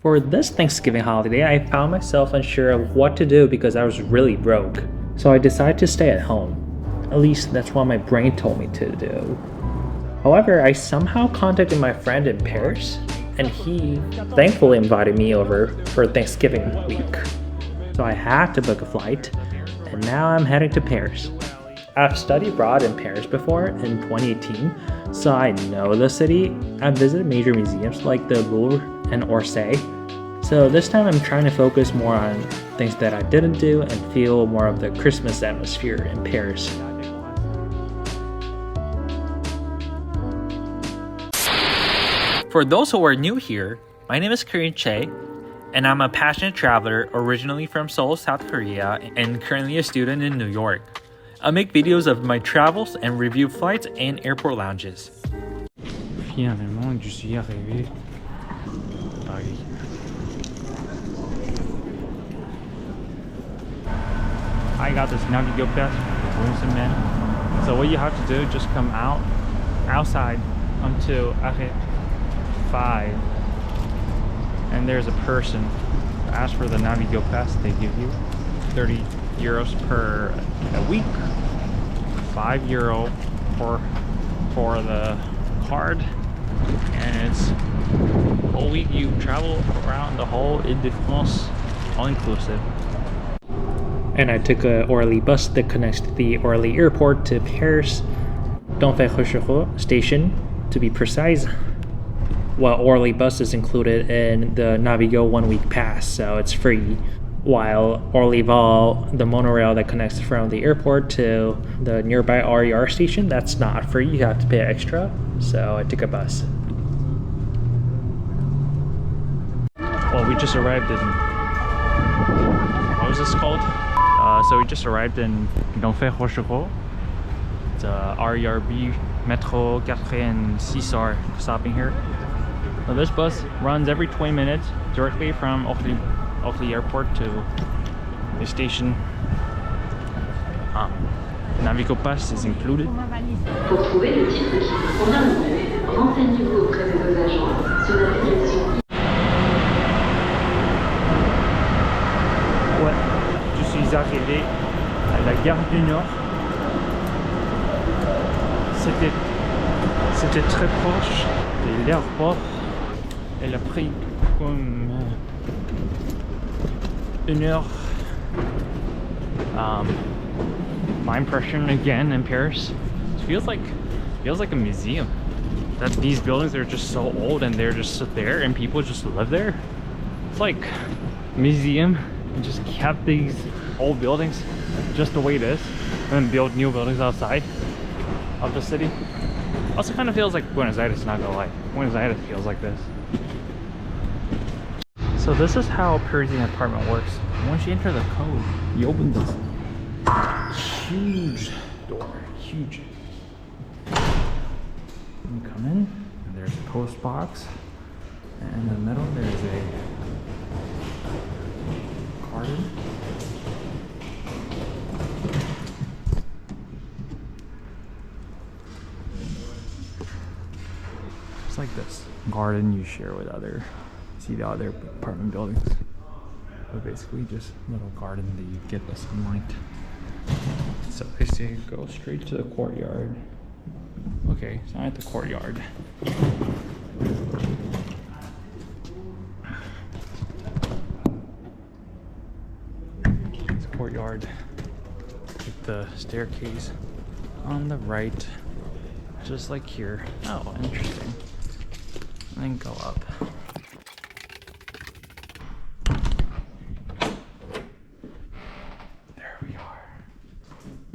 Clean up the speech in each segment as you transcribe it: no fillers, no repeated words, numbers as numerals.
For this Thanksgiving holiday, I found myself unsure of what to do because I was really broke. So I decided to stay at home. At least that's what my brain told me to do. However, I somehow contacted my friend in Paris, and he thankfully invited me over for Thanksgiving week. So I had to book a flight, and now I'm heading to Paris. I've studied abroad in Paris before in 2018, so I know the city. I've visited major museums like the Louvre and Orsay. So this time I'm trying to focus more on things that I didn't do and feel more of the Christmas atmosphere in Paris. For those who are new here, my name is Korean Che, and I'm a passionate traveler originally from Seoul, South Korea, and currently a student in New York. I make videos of my travels and review flights and airport lounges. Finalement, je suis arrivé à Paris. I got this Navigo Pass with men. So what you have to do, just come outside until Arrêt 5, and there's a person. Ask for the Navigo Pass. They give you 30 euros per a week, €5 for the card, and it's whole week you travel around the whole Île-de-France, all inclusive. And I took a Orly bus that connects the Orly Airport to Paris Denfert station, to be precise. Well, Orly bus is included in the Navigo 1 week pass, so it's free. While Orly Vol, the monorail that connects from the airport to the nearby RER station, that's not free. You have to pay extra. So I took a bus. Well, we just arrived in, what was this called? So we just arrived in Denfert, the RERB Metro 4 and 6 are stopping here. So this bus runs every 20 minutes directly from Orly Airport to the station. Navigo Pass is included. Pour trouver le titre qui vous convient le plus, renseignez-vous auprès de vos agents sur l'application. Ouais, je suis arrivé à la gare du Nord. C'était très proche de l'aéroport. Elle a pris comme 1 heure. My impression again in Paris, it feels like a museum. That these buildings are just so old and they're just there and people just live there. It's like a museum and just kept these old buildings just the way it is and then build new buildings outside of the city. Also kind of feels like Buenos Aires, not gonna lie. Buenos Aires feels like this. So this is how a Parisian apartment works. Once you enter the code, you open this huge door, huge. You come in, and there's a post box, and in the middle there's a garden. It's like this garden you share with see the other apartment buildings. So basically just a little garden that you get the sunlight. So they say go straight to the courtyard. Okay, so I'm at the courtyard. It's courtyard. Take the staircase on the right, just like here. Oh, interesting. And then go up.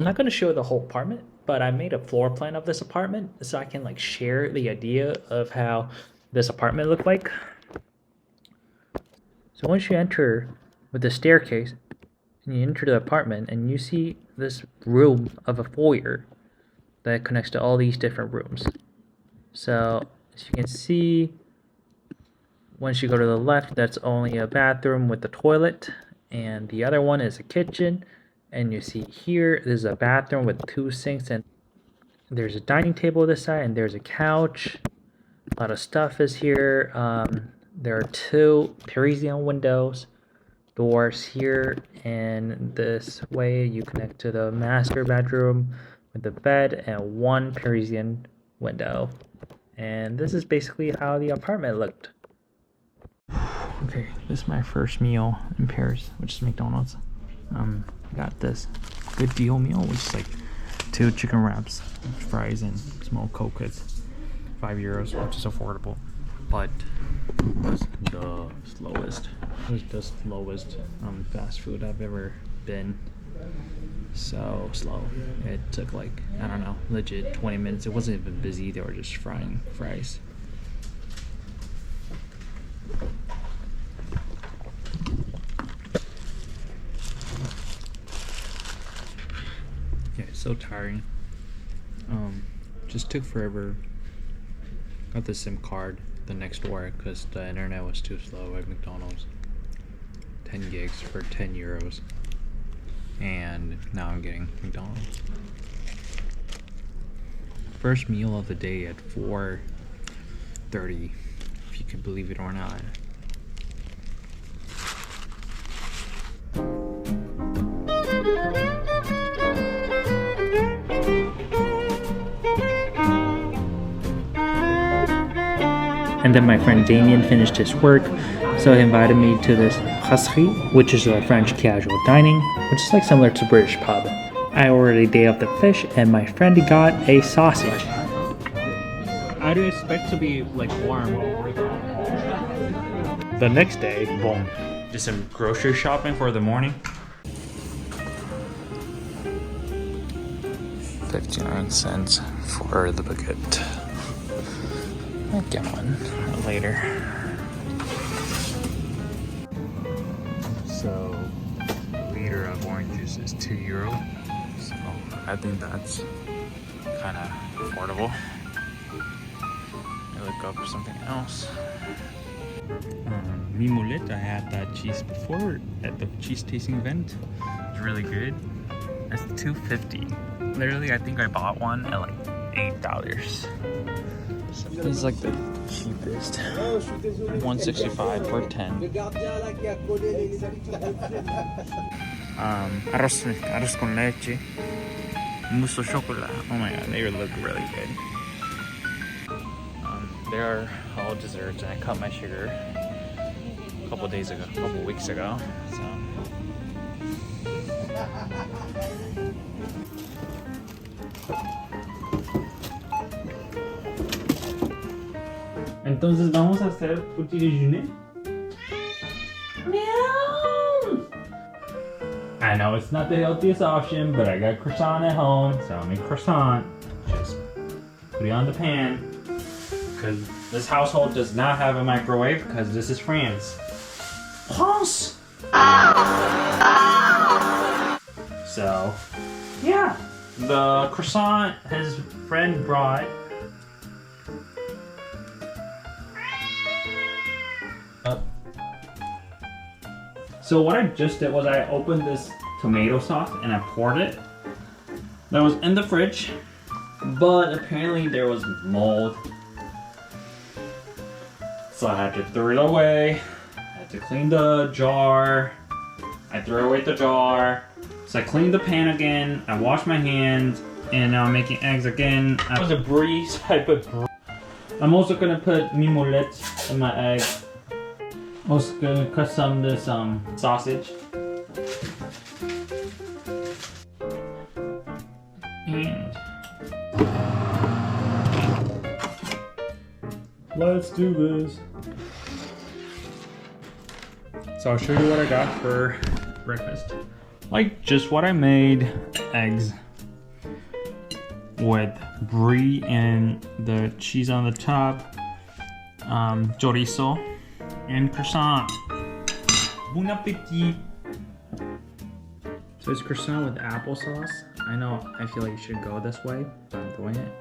I'm not going to show the whole apartment, but I made a floor plan of this apartment so I can like share the idea of how this apartment looked like. So once you enter with the staircase and you enter the apartment and you see this room of a foyer that connects to all these different rooms. So as you can see, once you go to the left, that's only a bathroom with the toilet, and the other one is a kitchen. And you see here, there's a bathroom with 2 sinks, and there's a dining table this side, and there's a couch. A lot of stuff is here. There are 2 Parisian windows, doors here, and this way you connect to the master bedroom with the bed, and 1 Parisian window. And this is basically how the apartment looked. Okay, this is my first meal in Paris, which is McDonald's. Got this good deal meal, which is like 2 chicken wraps, fries, and small Coke. It's €5, which is affordable. But it was the slowest. It was the slowest fast food I've ever been. So slow. It took like, I don't know, legit 20 minutes. It wasn't even busy. They were just frying fries. Yeah, it's so tiring. Just took forever. Got the SIM card the next door because the internet was too slow at McDonald's. 10 gigs for €10. And now I'm getting McDonald's. First meal of the day at 4:30, if you can believe it or not. And then my friend Damien finished his work, so he invited me to this Brasserie, which is a French casual dining, which is like similar to British pub. I ordered a day of the fish, and my friend got a sausage. I do expect to be like warm. The next day, Boom. Just some grocery shopping for the morning. 59 cents for the baguette. I'll get one later. So, a liter of orange juice is €2. So, I think that's kind of affordable. I look up something else. Mimolette, I had that cheese before at the cheese tasting event. It's really good. It's $2.50. Literally, I think I bought one at like $8. So this is like the cheapest. $1.65 for 10. Arroz con leche, mousse au chocolat. Oh my god, they look really good. They are all desserts, and I cut my sugar a couple weeks ago. So. Entonces vamos a hacer petit déjeuner. I know it's not the healthiest option, but I got croissant at home, so I make croissant. Just put it on the pan. Because this household does not have a microwave, because this is France. France! So, yeah. The croissant his friend brought. So what I just did was I opened this tomato sauce and I poured it. That was in the fridge, but apparently there was mold. So I had to throw it away. I had to clean the jar. I threw away the jar. So I cleaned the pan again. I washed my hands, and now I'm making eggs again. That was a brie, so I put brie. I'm also gonna put mimolette in my egg. Also gonna cut some of this sausage. And let's do this. So I'll show you what I got for breakfast. Like just what I made, eggs with brie and the cheese on the top, chorizo, and croissant. Bon appetit! So it's croissant with applesauce. I know, I feel like you should go this way, but I'm doing it.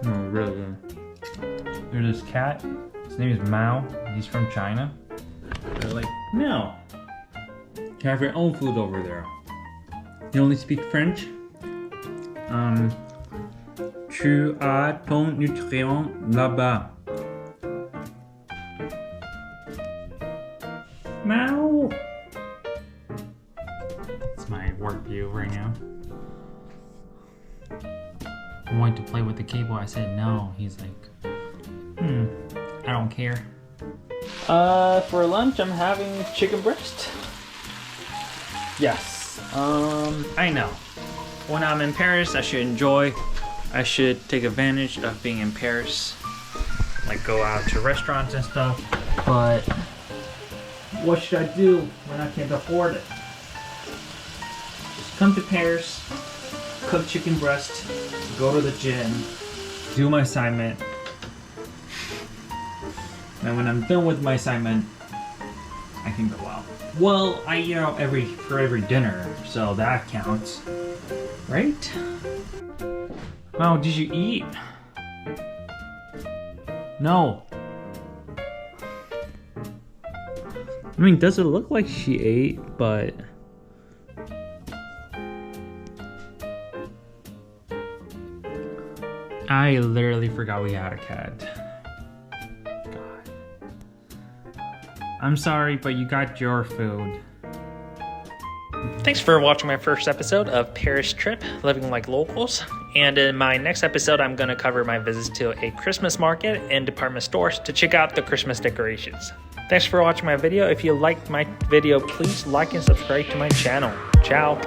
Oh, really good. There's this cat. His name is Mao. He's from China. They're like, no. You have your own food over there. You only speak French? Tu as ton nutrient là-bas. Meow. It's my work view right now. I wanted to play with the cable. I said no. He's like, I don't care. For lunch, I'm having chicken breast. Yes. I know. When I'm in Paris, I should enjoy. I should take advantage of being in Paris. Like go out to restaurants and stuff. But what should I do when I can't afford it? Just come to Paris, cook chicken breast, go to the gym, do my assignment. And when I'm done with my assignment, I can go out. Well, I eat out for every dinner, so that counts, right? Wow, did you eat? No. I mean, does it look like she ate, but... I literally forgot we had a cat. God. I'm sorry, but you got your food. Thanks for watching my first episode of Paris Trip, Living Like Locals. And in my next episode, I'm going to cover my visits to a Christmas market and department stores to check out the Christmas decorations. Thanks for watching my video. If you liked my video, please like and subscribe to my channel. Ciao.